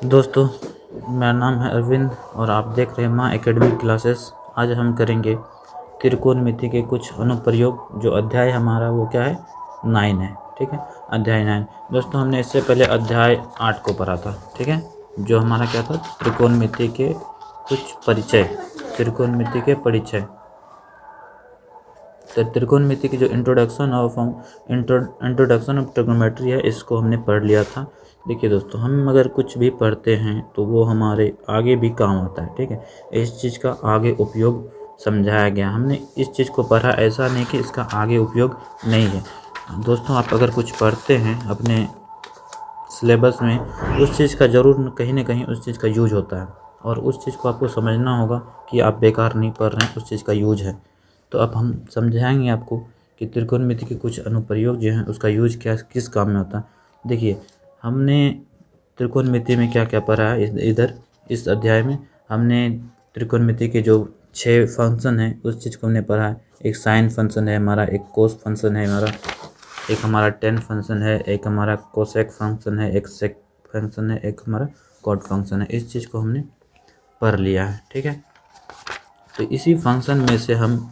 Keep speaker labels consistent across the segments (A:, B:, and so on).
A: दोस्तों, मेरा नाम है अरविंद और आप देख रहे हैं माँ एकेडमिक क्लासेस। आज हम करेंगे त्रिकोणमिति के कुछ अनुप्रयोग। जो अध्याय हमारा वो क्या है, 9 है। ठीक है, अध्याय 9। दोस्तों, हमने इससे पहले अध्याय 8 को पढ़ा था। ठीक है, जो हमारा क्या था, त्रिकोणमिति के कुछ परिचय, त्रिकोणमिति के परिचय। तो त्रिकोणमिति की जो इंट्रोडक्शन ऑफ ट्रिग्नोमेट्री है, इसको हमने पढ़ लिया था। देखिए दोस्तों, हम अगर कुछ भी पढ़ते हैं तो वो हमारे आगे भी काम आता है। ठीक है, इस चीज़ का आगे उपयोग समझाया गया। हमने इस चीज़ को पढ़ा, ऐसा नहीं कि इसका आगे उपयोग नहीं है। दोस्तों, आप अगर कुछ पढ़ते हैं अपने सिलेबस में, उस चीज़ का ज़रूर कहीं ना कहीं उस चीज़ का यूज होता है, और उस चीज़ को आपको समझना होगा कि आप बेकार नहीं पढ़ रहे हैं, उस चीज़ का यूज है। तो अब हम समझाएंगे आपको कि त्रिकोणमिति के कुछ अनुप्रयोग जो हैं उसका यूज क्या किस काम में होता है। देखिए, हमने त्रिकोणमिति में क्या क्या पढ़ा है। इधर इस अध्याय में हमने त्रिकोणमिति के जो 6 फंक्शन हैं उस चीज़ को हमने पढ़ा है। एक साइन फंक्शन है हमारा, एक कोस फंक्शन है हमारा, एक हमारा टेन फंक्शन है, एक हमारा कोसेक फंक्शन है, एक सेक फंक्शन है, एक हमारा कॉट फंक्शन है। इस चीज़ को हमने पढ़ लिया है। ठीक है, तो इसी फंक्शन में से हम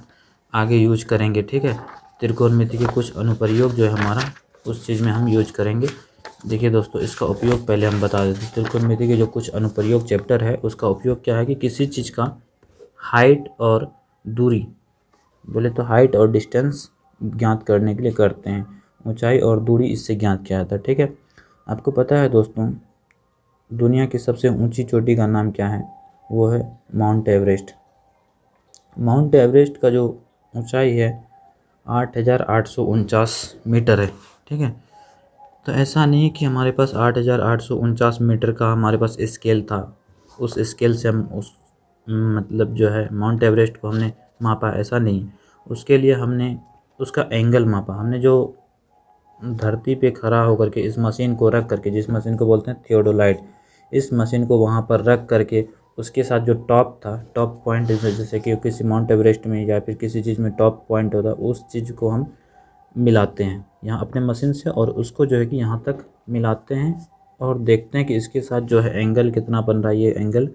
A: आगे यूज करेंगे। ठीक है, त्रिकोणमिति के कुछ अनुप्रयोग जो है हमारा, उस चीज़ में हम यूज करेंगे। देखिए दोस्तों, इसका उपयोग पहले हम बता देते हैं। त्रिकोणमिति के जो कुछ अनुप्रयोग चैप्टर है, उसका उपयोग क्या है कि किसी चीज़ का हाइट और दूरी, बोले तो हाइट और डिस्टेंस ज्ञात करने के लिए करते हैं। ऊंचाई और दूरी इससे ज्ञात किया जाता है। ठीक है, आपको पता है दोस्तों, दुनिया की सबसे ऊंची चोटी का नाम क्या है? वो है माउंट एवरेस्ट। माउंट एवरेस्ट का जो ऊंचाई है 8,849 मीटर है। ठीक है, तो ऐसा नहीं है कि हमारे पास 8,849 मीटर का हमारे पास स्केल था, उस स्केल से हम उस मतलब जो है माउंट एवरेस्ट को हमने मापा, ऐसा नहीं। उसके लिए हमने उसका एंगल मापा। हमने जो धरती पे खड़ा होकर के इस मशीन को रख करके, जिस मशीन को बोलते हैं थियोडोलाइट, इस मशीन को वहाँ पर रख करके उसके साथ जो टॉप था, टॉप पॉइंट, जैसे कि किसी माउंट एवरेस्ट में या फिर किसी चीज़ में टॉप पॉइंट होता है, उस चीज़ को हम मिलाते हैं यहाँ अपने मशीन से, और उसको जो है कि यहाँ तक मिलाते हैं और देखते हैं कि इसके साथ जो है एंगल कितना बन रहा है, ये एंगल।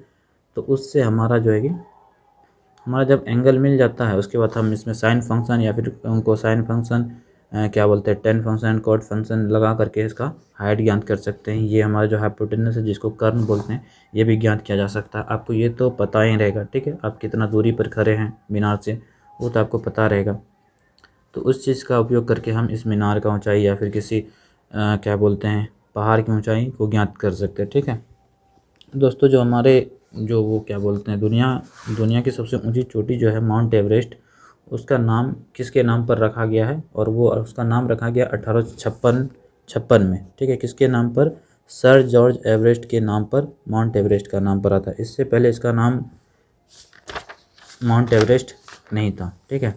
A: तो उससे हमारा जो है कि हमारा जब एंगल मिल जाता है, उसके बाद हम इसमें साइन फंक्शन या फिर उनको साइन फंक्शन क्या बोलते हैं, टेन फंक्शन, कॉट फंक्शन लगा करके इसका हाइट ज्ञात कर सकते हैं। ये हमारा जो हाइपोटेनस है, जिसको कर्ण बोलते हैं, ये भी ज्ञात किया जा सकता है। आपको ये तो पता ही रहेगा। ठीक है, आप कितना दूरी पर खड़े हैं मीनार से, वो तो आपको पता रहेगा। तो उस चीज़ का उपयोग करके हम इस मीनार का ऊंचाई या फिर किसी क्या बोलते हैं, पहाड़ की ऊंचाई को ज्ञात कर सकते हैं। ठीक है दोस्तों, जो हमारे जो वो क्या बोलते हैं, दुनिया की सबसे ऊंची चोटी जो है माउंट एवरेस्ट, उसका नाम किसके नाम पर रखा गया है? और वो उसका नाम रखा गया 1856 में। ठीक है, किसके नाम पर? सर जॉर्ज एवरेस्ट के नाम पर माउंट एवरेस्ट का नाम पड़ा था। इससे पहले इसका नाम माउंट एवरेस्ट नहीं था। ठीक है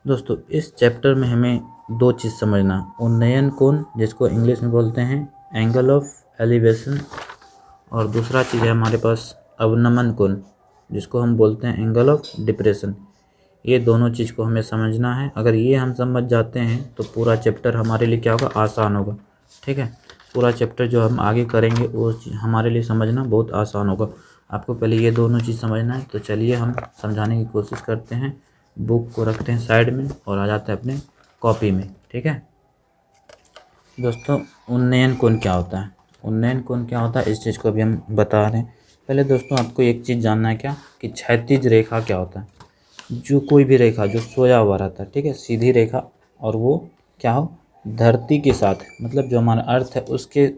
A: दोस्तों, इस चैप्टर में हमें 2 चीज़ समझना। उन्नयन कोण, जिसको इंग्लिश में बोलते हैं एंगल ऑफ एलिवेशन, और दूसरा चीज़ है हमारे पास अवनमन कोण, जिसको हम बोलते हैं एंगल ऑफ डिप्रेशन। ये दोनों चीज़ को हमें समझना है। अगर ये हम समझ जाते हैं तो पूरा चैप्टर हमारे लिए क्या होगा, आसान होगा। ठीक है, पूरा चैप्टर जो हम आगे करेंगे वो हमारे लिए समझना बहुत आसान होगा। आपको पहले ये दोनों चीज़ समझना है। तो चलिए हम समझाने की कोशिश करते हैं। बुक को रखते हैं साइड में और आ जाते हैं अपने कॉपी में। ठीक है दोस्तों, उन्नयन कोण क्या होता है? उन्नयन कोण क्या होता है, इस चीज़ को भी हम बता रहे हैं। पहले दोस्तों, आपको एक चीज़ जानना है, क्या कि क्षैतिज रेखा क्या होता है? जो कोई भी रेखा जो सोया हुआ रहता है, ठीक है, सीधी रेखा, और वो क्या हो, धरती के साथ, मतलब जो हमारा अर्थ है उसके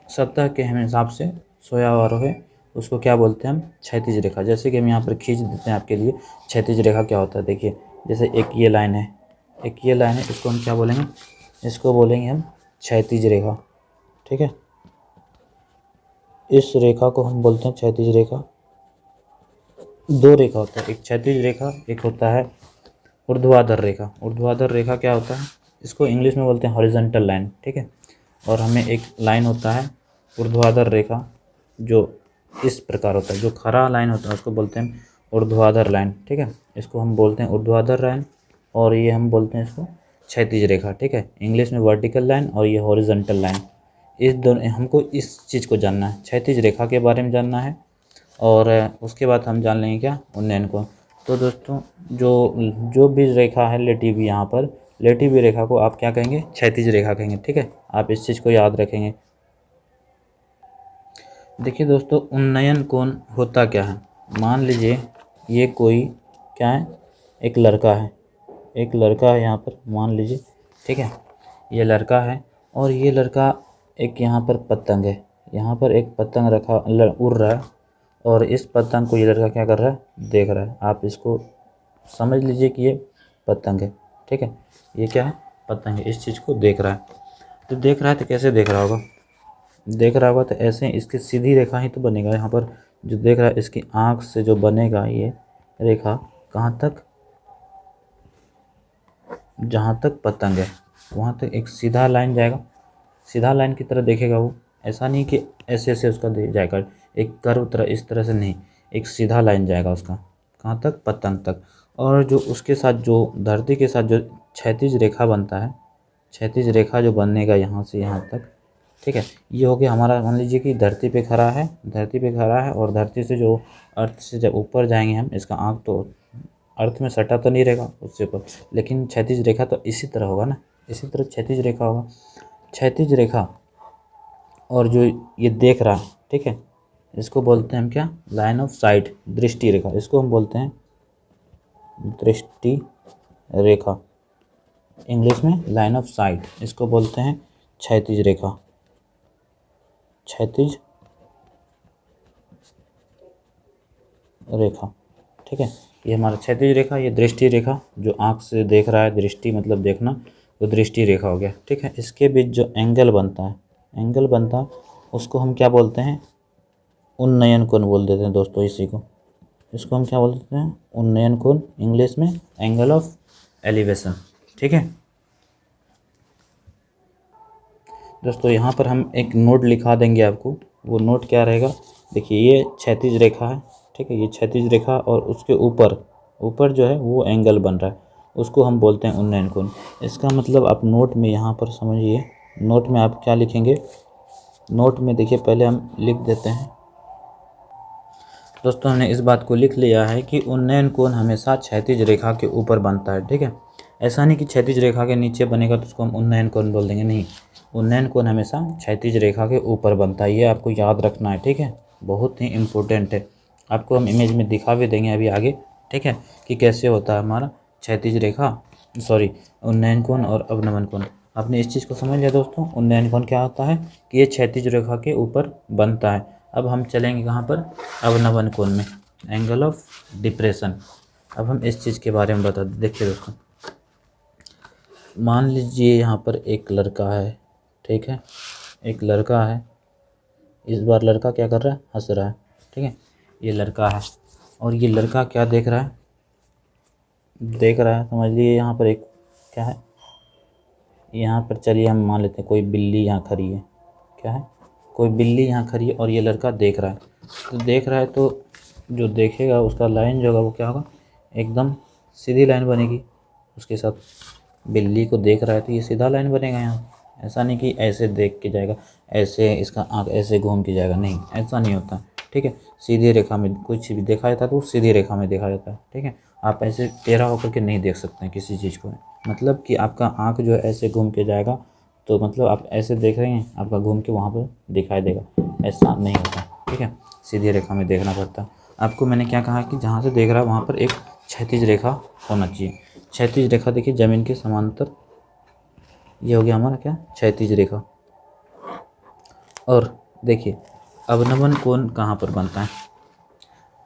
A: सतह के हम हिसाब से सोया हुआ रहे, उसको क्या बोलते हैं हम? क्षैतिज रेखा। जैसे कि हम यहाँ पर खींच देते हैं आपके लिए, क्षैतिज रेखा क्या होता है। देखिए, जैसे एक ये लाइन है, एक ये लाइन है, इसको हम क्या बोलेंगे? इसको बोलेंगे हम क्षैतिज रेखा। ठीक है, इस रेखा को हम बोलते हैं क्षैतिज रेखा। 2 रेखा होता है, एक क्षैतिज रेखा, एक होता है ऊर्ध्वाधर रेखा। ऊर्ध्वाधर रेखा क्या होता है? इसको इंग्लिश में बोलते हैं हॉरिजॉन्टल लाइन। ठीक है, और हमें एक लाइन होता है ऊर्ध्वाधर रेखा, जो इस प्रकार होता है, जो खड़ा लाइन होता है उसको बोलते हैं ऊर्ध्वाधर लाइन। ठीक है, इसको हम बोलते हैं ऊर्ध्वाधर लाइन, और ये हम बोलते हैं इसको क्षैतिज रेखा। ठीक है, इंग्लिश में वर्टिकल लाइन और ये हॉरिजॉन्टल लाइन। इस दोनों हमको इस चीज़ को जानना है, क्षैतिज रेखा के बारे में जानना है। और उसके बाद हम जान लेंगे क्या, उन्नयन कोण। तो दोस्तों जो जो भी रेखा है लेटी हुई, यहाँ पर लेटी हुई रेखा को आप क्या कहेंगे, क्षैतिज रेखा कहेंगे। ठीक है, आप इस चीज़ को याद रखेंगे। देखिए दोस्तों, उन्नयन कोण होता क्या है। मान लीजिए ये कोई क्या है, एक लड़का है, एक लड़का है यहाँ पर, मान लीजिए। ठीक है, ये लड़का है और ये लड़का एक यहाँ पर पतंग है, यहाँ पर एक पतंग रखा उड़ रहा है और इस पतंग को ये लड़का क्या कर रहा है, देख रहा है। आप इसको समझ लीजिए कि ये पतंग है। ठीक है, ये क्या है, पतंग है, इस चीज़ को देख रहा है। तो देख रहा है तो कैसे देख रहा होगा, देख रहा होगा तो ऐसे इसकी सीधी रेखा ही तो बनेगा। यहाँ पर जो देख रहा है इसकी आँख से जो बनेगा ये रेखा कहाँ तक, जहाँ तक पतंग है वहाँ तक एक सीधा लाइन जाएगा, सीधा लाइन की तरह देखेगा वो। ऐसा नहीं कि ऐसे ऐसे उसका दे जाएगा, एक कर्व तरह इस तरह से नहीं, एक सीधा लाइन जाएगा उसका, कहाँ तक, पतंग तक। और जो उसके साथ जो धरती के साथ जो क्षैतिज रेखा बनता है, क्षैतिज रेखा जो बनेगा यहाँ से यहाँ तक। ठीक है, ये हो गया हमारा, मान लीजिए कि धरती पे खड़ा है, धरती पे खड़ा है और धरती से जो अर्थ से जब ऊपर जाएंगे हम, इसका आँख तो अर्थ में सटा तो नहीं रहेगा उससे ऊपर, लेकिन क्षैतिज रेखा तो इसी तरह होगा ना, इसी तरह क्षैतिज रेखा होगा। क्षैतिज रेखा और जो ये देख रहा है, ठीक है, इसको बोलते हैं हम क्या, लाइन ऑफ साइट, दृष्टि रेखा। इसको हम बोलते हैं दृष्टि रेखा, इंग्लिश में लाइन ऑफ साइट। इसको बोलते हैं क्षैतिज रेखा, क्षैतिज रेखा। ठीक है, ये हमारा क्षैतिज रेखा, ये दृष्टि रेखा, जो आँख से देख रहा है, दृष्टि मतलब देखना, तो दृष्टि रेखा हो गया। ठीक है, इसके बीच जो एंगल बनता है, एंगल बनता है उसको हम क्या बोलते हैं, उन्नयन कोण बोल देते हैं दोस्तों इसी को। इसको हम क्या बोल देते हैं, उन्नयन कोण, इंग्लिश में एंगल ऑफ एलिवेशन। ठीक है दोस्तों, यहाँ पर हम एक नोट लिखा देंगे आपको। वो नोट क्या रहेगा, देखिए ये क्षैतिज रेखा है। ठीक है, ये क्षैतिज रेखा और उसके ऊपर ऊपर जो है वो एंगल बन रहा है, उसको हम बोलते हैं उन्नयन कोण। इसका मतलब आप नोट में यहाँ पर समझिए, नोट में आप क्या लिखेंगे, नोट में देखिए पहले हम लिख देते हैं दोस्तों, हमने इस बात को लिख लिया है कि उन्नयन कोण हमेशा क्षैतिज रेखा के ऊपर बनता है। ठीक है, ऐसा नहीं कि क्षैतिज रेखा के नीचे बनेगा तो उसको हम उन्नयन कोण बोल देंगे, नहीं, उन्नयन कोण हमेशा क्षैतिज रेखा के ऊपर बनता है, ये आपको याद रखना है। ठीक है, बहुत ही इम्पोर्टेंट है, आपको हम इमेज में दिखा भी देंगे अभी आगे। ठीक है, कि कैसे होता है हमारा क्षैतिज रेखा, सॉरी, उन्नयन कोण और अवनमन कोण। आपने इस चीज़ को समझ लिया दोस्तों, उन्नयन कोण क्या होता है कि ये क्षैतिज रेखा के ऊपर बनता है। अब हम चलेंगे कहाँ पर, अवनमन कोण में, एंगल ऑफ डिप्रेशन। अब हम इस चीज़ के बारे में बता दें। देखिए दोस्तों, मान लीजिए यहाँ पर एक लड़का है, ठीक है, एक लड़का है, इस बार लड़का क्या कर रहा है, हंस रहा है। ठीक है, ये लड़का है और ये लड़का क्या देख रहा है, देख रहा है, समझ लिए यहाँ पर एक क्या है, यहाँ पर चलिए हम मान लेते हैं कोई बिल्ली यहाँ खड़ी है, क्या है, कोई बिल्ली यहाँ खड़ी है और ये लड़का देख रहा है। तो देख रहा है तो जो देखेगा उसका लाइन जो होगा वो क्या होगा, एकदम सीधी लाइन बनेगी। उसके साथ बिल्ली को देख रहा है तो ये सीधा लाइन बनेगा यहाँ, ऐसा नहीं कि ऐसे देख के जाएगा, ऐसे इसका आँख ऐसे घूम के जाएगा, नहीं, ऐसा नहीं होता। ठीक है, सीधी रेखा में कुछ भी देखा जाता है तो सीधी रेखा में देखा जाता है। ठीक है, आप ऐसे टेढ़ा होकर के नहीं देख सकते हैं किसी चीज़ को, मतलब कि आपका आँख जो है ऐसे घूम के जाएगा तो मतलब आप ऐसे देख रहे हैं, आपका घूम के वहाँ पर दिखाई देगा, ऐसा नहीं होता। ठीक है, सीधी रेखा में देखना पड़ता है आपको। मैंने क्या कहा कि जहाँ से देख रहा है वहाँ पर एक क्षैतिज रेखा होना चाहिए। क्षैतिज रेखा देखिए ज़मीन के समांतर, ये हो गया हमारा क्या, क्षैतिज रेखा। और देखिए अवनमन कोण कहाँ पर बनता है,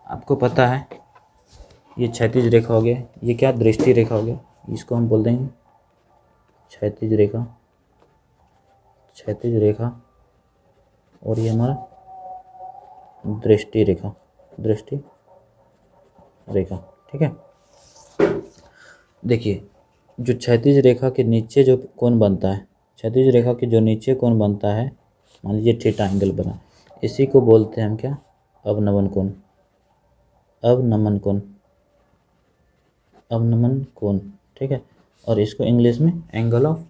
A: आपको पता है, ये क्षैतिज रेखा हो गया, ये क्या, दृष्टि रेखा हो गया, इसको हम बोल देंगे क्षैतिज रेखा, क्षैतिज रेखा, और ये हमारा दृष्टि रेखा, दृष्टि रेखा। ठीक है, देखिए जो क्षैतिज रेखा के नीचे जो कोण बनता है, क्षैतिज रेखा के जो नीचे कोण बनता है, मान लीजिए थीटा एंगल बना, इसी को बोलते हैं हम क्या, अवनमन कोण, अवनमन कोण, अवनमन कोण। ठीक है, और इसको इंग्लिश में angle of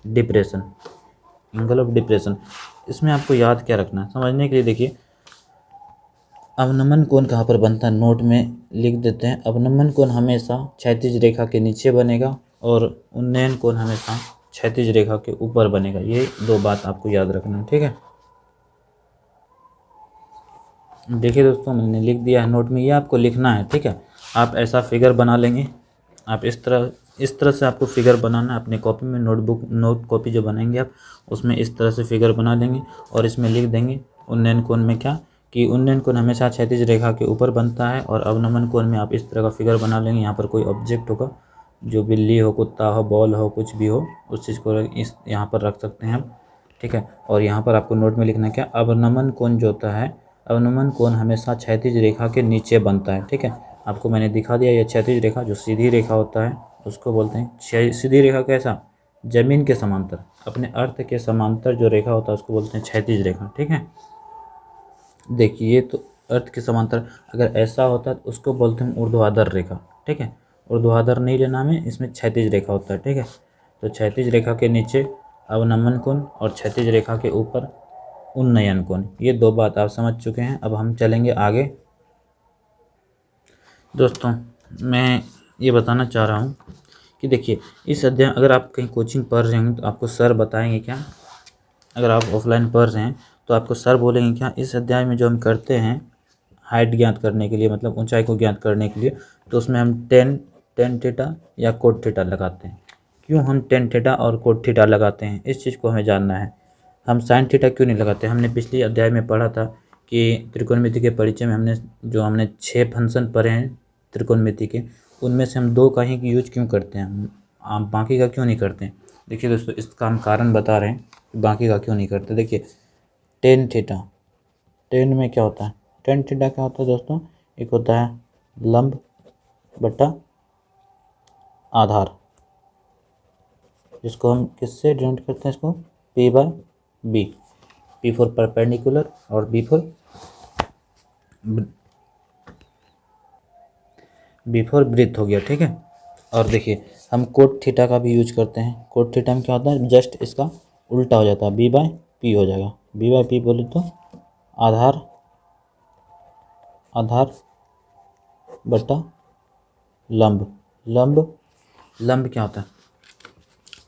A: depression, angle of depression. इसमें आपको याद क्या रखना है समझने के लिए, देखिए अवनमन कोण कहाँ पर बनता है, नोट में लिख देते हैं। अवनमन कोण हमेशा क्षैतिज रेखा के नीचे बनेगा और उन्नयन कोण हमेशा क्षैतिज रेखा के ऊपर बनेगा। ये दो बात आपको याद रखना है, ठीक है। देखिए दोस्तों मैंने लिख दिया है नोट में, ये आपको लिखना है, ठीक है। आप ऐसा फिगर बना लेंगे, आप इस तरह से आपको फिगर बनाना है अपने कॉपी में, नोट कॉपी जो बनाएंगे आप उसमें इस तरह से फिगर बना लेंगे और इसमें लिख देंगे उन्नयन कोण में क्या कि उन्नयन कोण हमेशा क्षैतिज रेखा के ऊपर बनता है, और अवनमन कोण में आप इस तरह का फिगर बना लेंगे। यहाँ पर कोई ऑब्जेक्ट होगा, जो बिल्ली हो, कुत्ता हो, बॉल हो, कुछ भी हो, उस चीज़ को इस यहाँ पर रख सकते हैं हम, ठीक है। और यहाँ पर आपको नोट में लिखना क्या, अवनमन कोण जो होता है, अवनमन कोण हमेशा क्षैतिज रेखा के नीचे बनता है, ठीक है। आपको मैंने दिखा दिया, ये क्षैतिज रेखा जो सीधी रेखा होता है उसको बोलते हैं सीधी रेखा। कैसा, जमीन के समांतर, अपने अर्थ के समांतर जो रेखा होता है उसको बोलते हैं क्षैतिज रेखा, ठीक है। देखिए ये तो अर्थ के समांतर, अगर ऐसा होता है तो उसको बोलते हैं ऊर्ध्वाधर रेखा, ठीक है। ऊर्ध्वाधर नहीं लेना हमें, इसमें क्षैतिज रेखा होता है, ठीक है। तो क्षैतिज रेखा के नीचे अवनमन कोण और क्षैतिज रेखा के ऊपर उन्नयन कोण, ये दो बात आप समझ चुके हैं। अब हम चलेंगे आगे। दोस्तों मैं ये बताना चाह रहा हूँ कि देखिए इस अध्याय, अगर आप कहीं कोचिंग पढ़ रहे हैं तो आपको सर बताएंगे क्या, अगर आप ऑफलाइन पढ़ रहे हैं तो आपको सर बोलेंगे क्या, इस अध्याय में जो हम करते हैं हाइट ज्ञात करने के लिए, मतलब ऊंचाई को ज्ञात करने के लिए, तो उसमें हम टेन थीटा या कोट थीटा लगाते हैं। क्यों हम टेन थीटा और कोट थीटा लगाते हैं, इस चीज़ को हमें जानना है। हम साइन थीटा क्यों नहीं लगाते, हमने पिछले अध्याय में पढ़ा था कि त्रिकोणमिति के परिचय में हमने 6 फंक्शन पढ़े हैं त्रिकोणमिति के, उनमें से हम 2 का ही यूज क्यों करते हैं, आप बाकी का क्यों नहीं करते हैं। देखिए दोस्तों इसका हम कारण बता रहे हैं कि बाकी का क्यों नहीं करते। देखिए टेन थीटा, टेन में क्या होता है, टेन थीटा क्या होता है दोस्तों, एक होता है लंब बटा आधार, जिसको हम किससे डिनोट करते हैं, इसको P/B, P फॉर परपेंडिकुलर और B फॉर ब्रीथ हो गया, ठीक है। और देखिए हम कोट थीटा का भी यूज करते हैं। कोट थीटा में क्या होता है, जस्ट इसका उल्टा हो जाता है, B/P हो जाएगा। B/P बोले तो आधार बटा लंब। लंब क्या होता है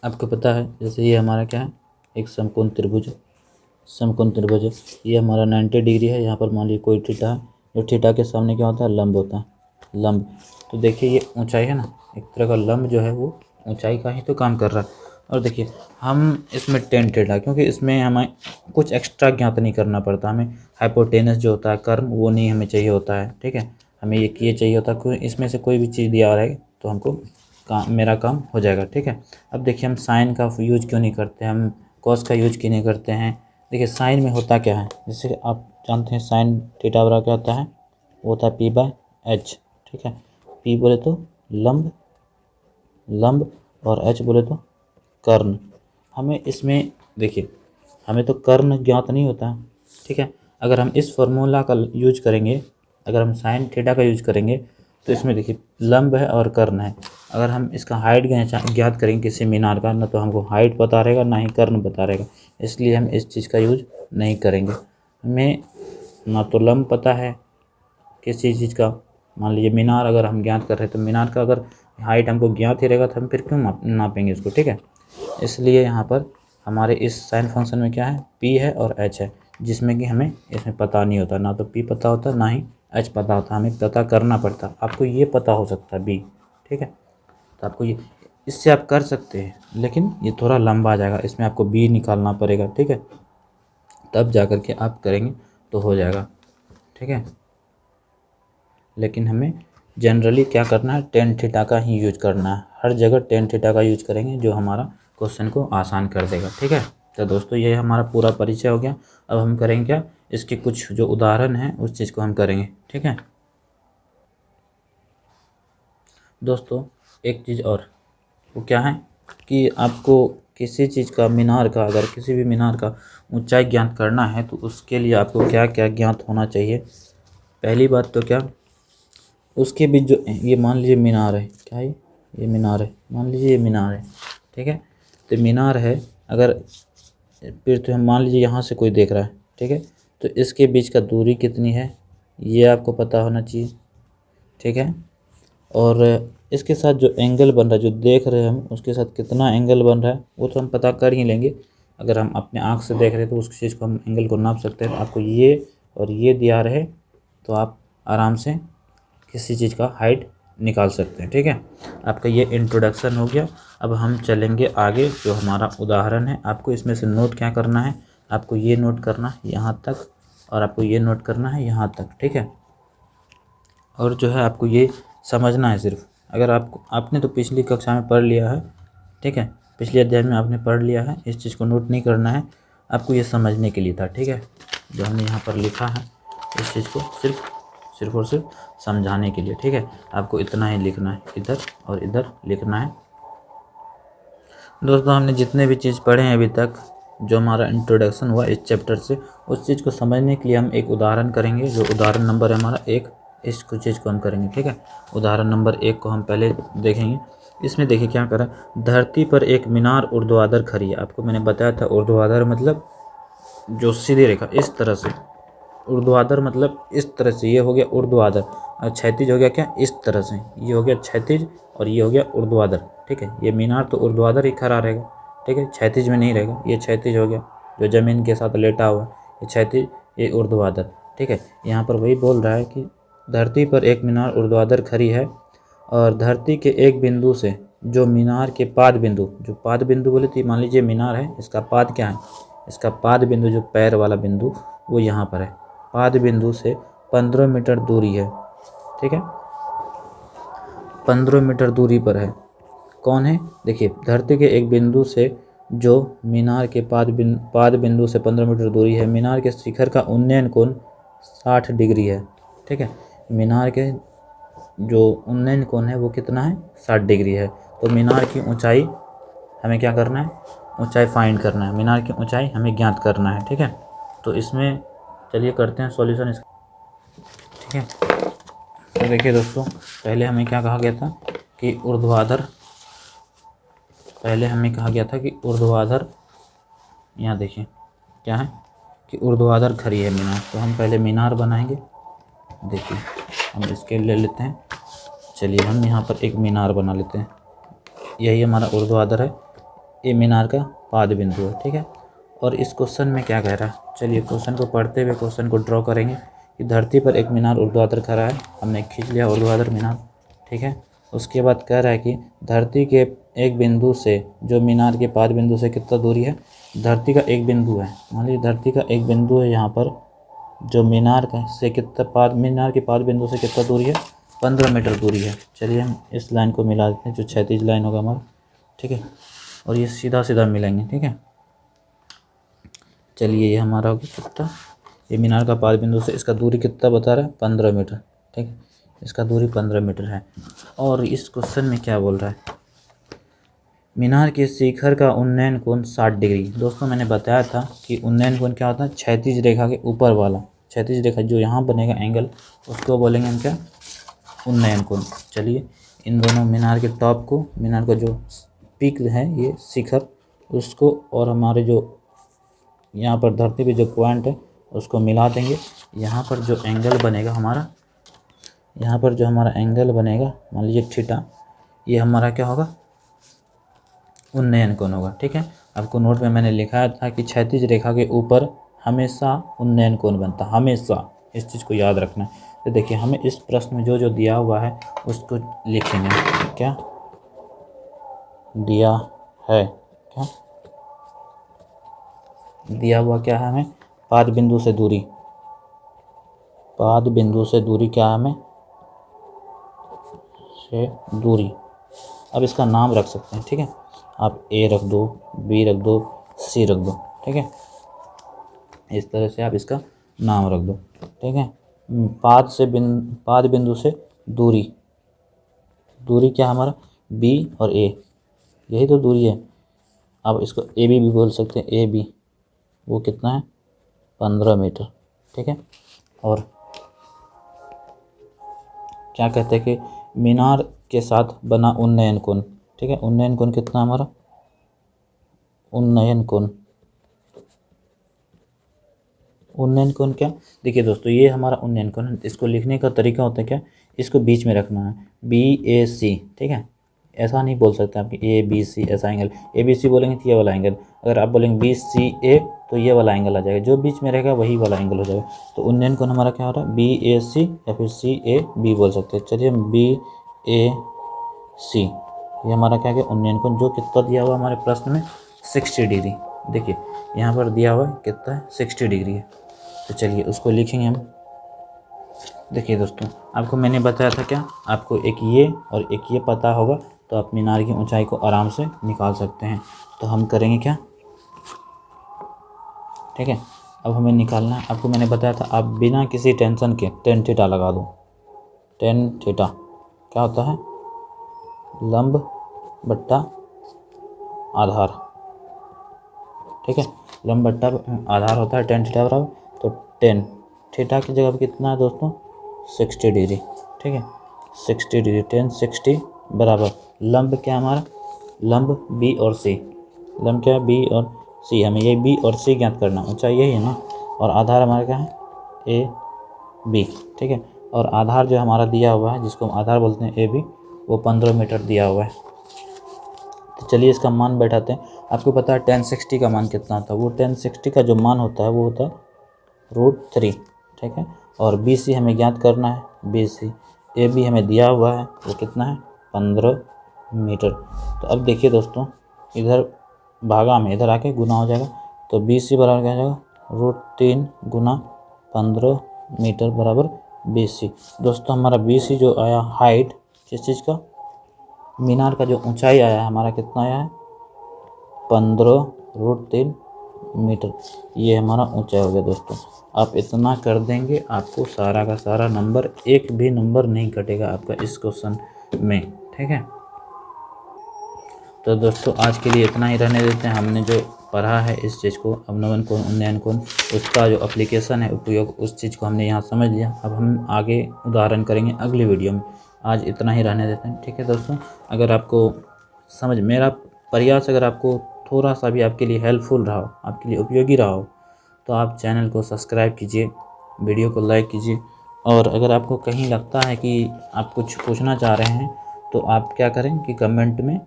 A: आपको पता है, जैसे ये हमारा क्या है, एक समकोण त्रिभुज है, ये हमारा 90 डिग्री है। यहाँ पर मान लीजिए कोई थीटा है, जो थीटा के सामने क्या होता है, लंब होता है, लंब। तो देखिए ये ऊंचाई है ना, एक तरह का लंब जो है वो ऊंचाई का ही तो काम कर रहा है। और देखिए हम इसमें टेन थीटा, क्योंकि इसमें हमें कुछ एक्स्ट्रा ज्ञात नहीं करना पड़ता, हमें हाइपोटेनस जो होता है कर्म वो नहीं हमें चाहिए होता है, ठीक है। हमें ये चाहिए होता है कि इसमें से कोई भी चीज़ दिया रहे तो हमको मेरा काम हो जाएगा, ठीक है। अब देखिए हम साइन का यूज क्यों नहीं करते, हम कॉस का यूज क्यों नहीं करते हैं। देखिए साइन में होता क्या है, जैसे आप जानते हैं साइन थीटा बराबर क्या होता है, वो होता है P/H, ठीक है। P बोले तो लंब और H बोले तो कर्ण। हमें इसमें देखिए हमें तो कर्ण ज्ञात नहीं होता, ठीक है। अगर हम इस फॉर्मूला का यूज करेंगे, अगर हम साइन थीटा का यूज करेंगे तो इसमें देखिए लंब है और कर्ण है। अगर हम इसका हाइट ज्ञात करेंगे किसी मीनार का, ना तो हमको हाइट पता रहेगा ना ही कर्ण पता रहेगा, इसलिए हम इस चीज़ का यूज नहीं करेंगे। हमें ना तो लंब पता है किसी चीज़ का, मान लीजिए मीनार अगर हम ज्ञात कर रहे हैं तो मीनार का अगर हाइट हमको ज्ञात ही रहेगा तो हम फिर क्यों नापेंगे इसको, ठीक है। इसलिए यहाँ पर हमारे इस साइन फंक्शन में क्या है, P है और H है, जिसमें कि हमें इसमें पता नहीं होता, ना तो P पता होता ना ही H पता होता, हमें पता करना पड़ता। आपको ये पता हो सकता है B, ठीक है। तो आपको ये इससे आप कर सकते हैं, लेकिन ये थोड़ा लंबा आ जाएगा, इसमें आपको B निकालना पड़ेगा, ठीक है, तब जा कर के आप करेंगे तो हो जाएगा, ठीक है। लेकिन हमें जनरली क्या करना है, टेन थीटा का ही यूज करना है, हर जगह टेन थीटा का यूज करेंगे जो हमारा क्वेश्चन को आसान कर देगा, ठीक है। तो दोस्तों ये हमारा पूरा परिचय हो गया। अब हम करेंगे क्या, इसके कुछ जो उदाहरण हैं उस चीज़ को हम करेंगे, ठीक है। दोस्तों एक चीज़ और, वो क्या है कि आपको किसी चीज़ का मीनार का, अगर किसी भी मीनार का ऊंचाई ज्ञात करना है तो उसके लिए आपको क्या क्या ज्ञात होना चाहिए। पहली बात तो क्या, उसके बीच जो ये मान लीजिए मीनार है, क्या है ये मीनार है, मान लीजिए ये मीनार है, ठीक है। तो मीनार है, अगर फिर तो हम मान लीजिए यहाँ से कोई देख रहा है, ठीक है, तो इसके बीच का दूरी कितनी है ये आपको पता होना चाहिए, ठीक है। और इसके साथ जो एंगल बन रहा है, जो देख रहे हैं हम, उसके साथ कितना एंगल बन रहा है वो तो हम पता कर ही लेंगे। अगर हम अपने आँख से देख रहे हैं तो उस चीज़ को हम एंगल को नाप सकते हैं। आपको ये और ये दिया रहे तो आप आराम से किसी चीज़ का हाइट निकाल सकते हैं, ठीक है। आपका ये इंट्रोडक्शन हो गया। अब हम चलेंगे आगे, जो हमारा उदाहरण है। आपको इसमें से नोट क्या करना है, आपको ये नोट करना है यहाँ तक, और आपको ये नोट करना है यहाँ तक, ठीक है। और जो है आपको ये समझना है सिर्फ। अगर आपने तो पिछली कक्षा में पढ़ लिया है, ठीक है, पिछले अध्याय में आपने पढ़ लिया है, इस चीज़ को नोट नहीं करना है, आपको ये समझने के लिए था, ठीक है। जो हमने यहाँ पर लिखा है इस चीज़ को सिर्फ और सिर्फ समझाने के लिए, ठीक है। आपको इतना ही लिखना है, इधर और इधर लिखना है। दोस्तों हमने जितने भी चीज़ पढ़े हैं अभी तक, जो हमारा इंट्रोडक्शन हुआ इस चैप्टर से, उस चीज़ को समझने के लिए हम एक उदाहरण करेंगे। जो उदाहरण नंबर है हमारा 1, इस कुछ चीज़ को हम करेंगे, ठीक है। उदाहरण नंबर 1 को हम पहले देखेंगे। इसमें देखिए क्या करा, धरती पर एक मीनार ऊर्ध्वाधर खड़ी है। आपको मैंने बताया था ऊर्ध्वाधर मतलब जो सीधी रेखा इस तरह से, ऊर्ध्वाधर मतलब इस तरह से, ये हो गया ऊर्ध्वाधर। और क्षैतिज हो गया क्या, इस तरह से, ये हो गया क्षैतिज और ये हो गया ऊर्ध्वाधर, ठीक है। ये मीनार तो ऊर्ध्वाधर ही खड़ा रहेगा, ठीक है, क्षैतिज में नहीं रहेगा। ये क्षैतिज हो गया, जो ज़मीन के साथ लेटा हुआ, ये क्षैतिज, ये ऊर्ध्वाधर, ठीक है। यहाँ पर वही बोल रहा है कि धरती पर एक मीनार ऊर्ध्वाधर खड़ी है और धरती के एक बिंदु से जो मीनार के पाद बिंदु, जो पाद बिंदु बोले थी, मान लीजिए मीनार है, इसका पाद क्या है, इसका पाद बिंदु जो पैर वाला बिंदु वो यहाँ पर है, पाद बिंदु से 15 मीटर दूरी है, ठीक है, 15 मीटर दूरी पर है। कौन है, देखिए धरती के एक बिंदु से जो मीनार के पाद बिंदु से 15 मीटर दूरी है, मीनार के शिखर का उन्नयन कोण 60 डिग्री है, ठीक है। मीनार के जो उन्नयन कोण है वो कितना है, 60 डिग्री है। तो मीनार की ऊंचाई हमें क्या करना है, ऊंचाई फाइंड करना है, मीनार की ऊंचाई हमें ज्ञात करना है, ठीक है। तो इसमें चलिए करते हैं सॉल्यूशन इसका, ठीक है। तो देखिए दोस्तों, पहले हमें क्या कहा गया था कि ऊर्ध्वाधर, पहले हमें कहा गया था कि ऊर्ध्वाधर, यहाँ देखिए क्या है कि ऊर्ध्वाधर खड़ी है मीनार। तो हम पहले मीनार बनाएंगे। देखिए हम इसके ले लेते हैं, चलिए हम यहाँ पर एक मीनार बना लेते हैं। यही हमारा ऊर्ध्वाधर है, ये मीनार का पाद बिंदु है, ठीक है। और इस क्वेश्चन में क्या कह रहा है, चलिए क्वेश्चन को पढ़ते हुए क्वेश्चन को ड्रॉ करेंगे कि धरती पर एक मीनार ऊर्ध्वाधर खड़ा है, हमने खींच लिया ऊर्ध्वाधर मीनार, ठीक है। उसके बाद कह रहा है कि धरती के एक बिंदु से जो मीनार के पाद बिंदु से कितना दूरी है, धरती का एक बिंदु है, मान लीजिए धरती का एक बिंदु है यहाँ पर, जो मीनार का से कितना मीनार के पाद बिंदु से कितना दूरी है, 15 मीटर दूरी है। चलिए हम इस लाइन को मिला देते हैं, जो क्षैतिज लाइन होगा हमारा, ठीक है, और ये सीधा सीधा मिलेंगे, ठीक है। चलिए ये हमारा हो गया कितना, ये मीनार का पाद बिंदु से इसका दूरी कितना बता रहा है, 15 मीटर, ठीक है, इसका दूरी 15 मीटर है। और इस क्वेश्चन में क्या बोल रहा है, मीनार के शिखर का उन्नयन कोण 60 डिग्री। दोस्तों मैंने बताया था कि उन्नयन कोण क्या होता है, क्षैतिज रेखा के ऊपर वाला, क्षैतिज रेखा जो यहाँ बनेगा एंगल, उसको बोलेंगे हम क्या, उन्नयन कोण। चलिए इन दोनों मीनार के टॉप को, मीनार का जो पीक है ये शिखर, उसको और हमारे जो यहाँ पर धरती पे जो पॉइंट है उसको मिला देंगे। यहाँ पर जो एंगल बनेगा हमारा, यहाँ पर जो हमारा एंगल बनेगा, मान लीजिए थीटा, ये हमारा क्या होगा, उन्नयन कोण होगा, ठीक है। आपको नोट में मैंने लिखा था कि क्षैतिज रेखा के ऊपर हमेशा उन्नयन कोण बनता है, हमेशा, इस चीज़ को याद रखना है। तो देखिए हमें इस प्रश्न में जो जो दिया हुआ है उसको लिखेंगे, क्या दिया है, क्या दिया हुआ क्या है हमें, पाद बिंदु से दूरी, पाद बिंदु से दूरी क्या है हमें, से दूरी। अब इसका नाम रख सकते हैं, ठीक है, आप ए रख दो, बी रख दो, सी रख दो, ठीक है, इस तरह से आप इसका नाम रख दो, ठीक है। पाद बिंदु से दूरी, दूरी क्या हमारा, बी और ए, यही तो दूरी है। अब इसको ए बी भी बोल सकते हैं, ए बी, वो कितना है, 15 मीटर, ठीक है। और क्या कहते हैं कि मीनार के साथ बना उन्नयन कोण, ठीक है, उन्नयन कोण कितना हमारा, उन्नयन कोण उन्नयन कोण क्या, देखिए दोस्तों ये हमारा उन्नयन कोण है। इसको लिखने का तरीका होता है क्या, इसको बीच में रखना है, BAC, ठीक है। ऐसा नहीं बोल सकते आप कि ABC ऐसा एंगल, ABC बोलेंगे तो ये वाला एंगल, अगर आप बोलेंगे BCA तो ये वाला एंगल आ जाएगा, जो बीच में रहेगा वही वाला एंगल हो जाएगा। तो उन्नयन कोण हमारा क्या हो रहा है, BAC या फिर CAB बोल सकते हैं। चलिए हम BAC, ये हमारा क्या है उन्नयन कोण, जो कितना दिया हुआ हमारे प्रश्न में 60 डिग्री। देखिए यहाँ पर दिया हुआ है कितना है, 60 डिग्री है। तो चलिए उसको लिखेंगे हम। देखिए दोस्तों आपको मैंने बताया था क्या, आपको एक ये और एक ये पता होगा तो आप मीनार की ऊंचाई को आराम से निकाल सकते हैं। तो हम करेंगे क्या, ठीक है। अब हमें निकालना है, आपको मैंने बताया था आप बिना किसी टेंशन के टेन थीटा लगा दो। टेन थीटा क्या होता है, लंब बट्टा आधार, ठीक है। लंब बट्टा आधार होता है टेन थीटा बराबर, तो टेन थीटा की जगह पर कितना है दोस्तों, 60 डिग्री, ठीक है। 60 डिग्री, टेन 60 बराबर लंब क्या हमारा, लंब B और C, लंब क्या है B और C, हमें ये B और C ज्ञात करना, ऊंचाई यही है ना, और आधार हमारा क्या है AB, ठीक है। और आधार जो हमारा दिया हुआ है जिसको हम आधार बोलते हैं AB, वो 15 मीटर दिया हुआ है। तो चलिए इसका मान बैठाते हैं। आपको पता है tan 60 का मान कितना होता है, वो tan 60 का जो मान होता है वो होता है √3, ठीक है। और BC हमें ज्ञात करना है, BC AB हमें दिया हुआ है वो कितना है 15 मीटर। तो अब देखिए दोस्तों इधर भागा में इधर आके गुना हो जाएगा, तो BC बराबर क्या हो जाएगा, √3 गुना 15 मीटर बराबर BC। दोस्तों हमारा BC जो आया हाइट, किस चीज़ का, मीनार का जो ऊंचाई आया है हमारा कितना आया है 15√3 मीटर, ये हमारा ऊंचाई हो गया। दोस्तों आप इतना कर देंगे आपको सारा का सारा नंबर, एक भी नंबर नहीं कटेगा आपका इस क्वेश्चन में, ठीक है। तो दोस्तों आज के लिए इतना ही रहने देते हैं। हमने जो पढ़ा है इस चीज़ को, अवनवन कोण उन्नयन कोण, उसका जो एप्लीकेशन है उपयोग, उस चीज़ को हमने यहाँ समझ लिया। अब हम आगे उदाहरण करेंगे अगली वीडियो में। आज इतना ही रहने देते हैं, ठीक है दोस्तों। अगर आपको समझ, मेरा प्रयास अगर आपको थोड़ा सा भी आपके लिए हेल्पफुल रहा हो, आपके लिए उपयोगी रहा हो, तो आप चैनल को सब्सक्राइब कीजिए, वीडियो को लाइक कीजिए। और अगर आपको कहीं लगता है कि आप कुछ पूछना चाह रहे हैं तो आप क्या करें कि कमेंट में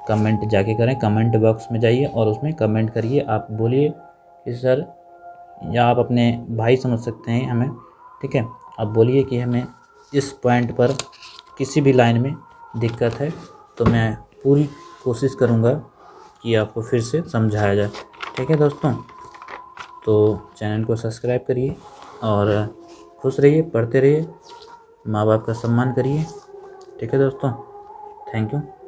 A: कमेंट जाके करें, कमेंट बॉक्स में जाइए और उसमें कमेंट करिए। आप बोलिए कि सर, या आप अपने भाई समझ सकते हैं हमें, ठीक है। आप बोलिए कि हमें इस पॉइंट पर किसी भी लाइन में दिक्कत है, तो मैं पूरी कोशिश करूँगा कि आपको फिर से समझाया जाए, ठीक है दोस्तों। तो चैनल को सब्सक्राइब करिए और खुश रहिए, पढ़ते रहिए, माँ बाप का सम्मान करिए, ठीक है दोस्तों। Thank you.